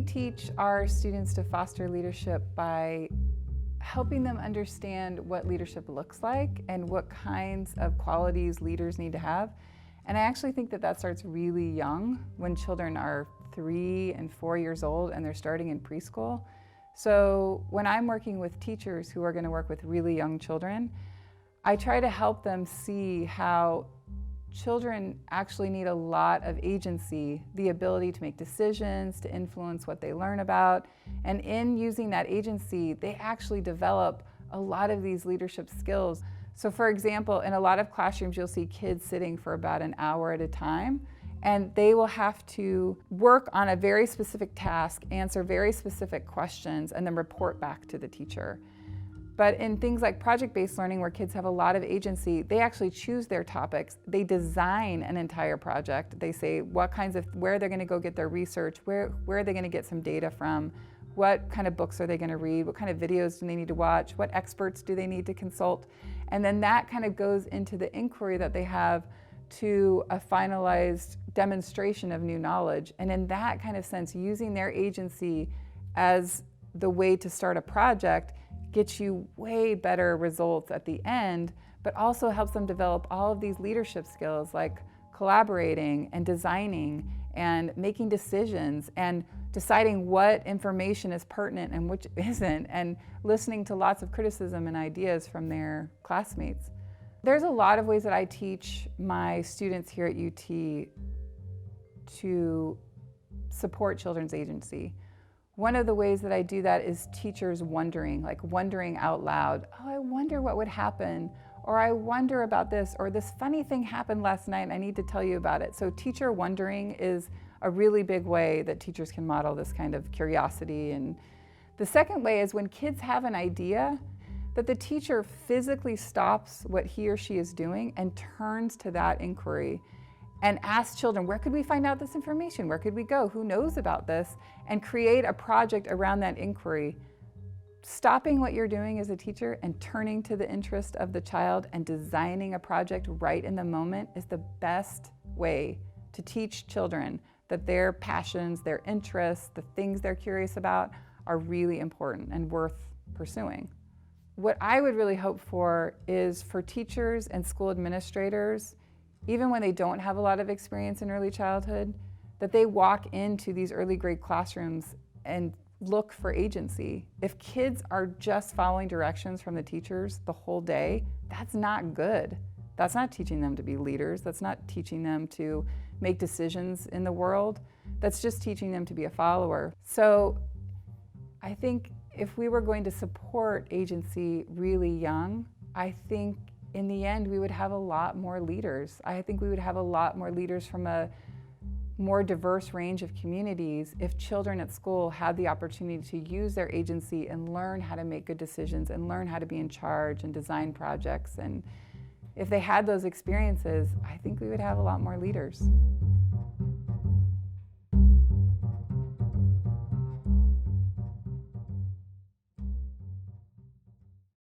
teach our students to foster leadership by helping them understand what leadership looks like and what kinds of qualities leaders need to have. And I actually think that that starts really young, when children are 3 and 4 years old and they're starting in preschool. So when I'm working with teachers who are going to work with really young children, I try to help them see how children actually need a lot of agency, the ability to make decisions, to influence what they learn about. And in using that agency, they actually develop a lot of these leadership skills. So for example, in a lot of classrooms, you'll see kids sitting for about an hour at a time, and they will have to work on a very specific task, answer very specific questions, and then report back to the teacher. But in things like project-based learning, where kids have a lot of agency, they actually choose their topics. They design an entire project. They say where they're gonna go get their research, where are they gonna get some data from, what kind of books are they gonna read, what kind of videos do they need to watch, what experts do they need to consult. And then that kind of goes into the inquiry that they have to a finalized demonstration of new knowledge. And in that kind of sense, using their agency as the way to start a project gets you way better results at the end, but also helps them develop all of these leadership skills like collaborating and designing and making decisions and deciding what information is pertinent and which isn't, and listening to lots of criticism and ideas from their classmates. There's a lot of ways that I teach my students here at UT to support children's agency. One of the ways that I do that is teachers wondering out loud. Oh, I wonder what would happen, or I wonder about this, or this funny thing happened last night and I need to tell you about it. So teacher wondering is a really big way that teachers can model this kind of curiosity. And the second way is when kids have an idea, that the teacher physically stops what he or she is doing and turns to that inquiry and ask children, where could we find out this information? Where could we go? Who knows about this? And create a project around that inquiry. Stopping what you're doing as a teacher and turning to the interest of the child and designing a project right in the moment is the best way to teach children that their passions, their interests, the things they're curious about are really important and worth pursuing. What I would really hope for is for teachers and school administrators, even when they don't have a lot of experience in early childhood, that they walk into these early grade classrooms and look for agency. If kids are just following directions from the teachers the whole day, that's not good. That's not teaching them to be leaders. That's not teaching them to make decisions in the world. That's just teaching them to be a follower. So I think if we were going to support agency really young, I think in the end we would have a lot more leaders. I think we would have a lot more leaders from a more diverse range of communities if children at school had the opportunity to use their agency and learn how to make good decisions and learn how to be in charge and design projects. And if they had those experiences, I think we would have a lot more leaders.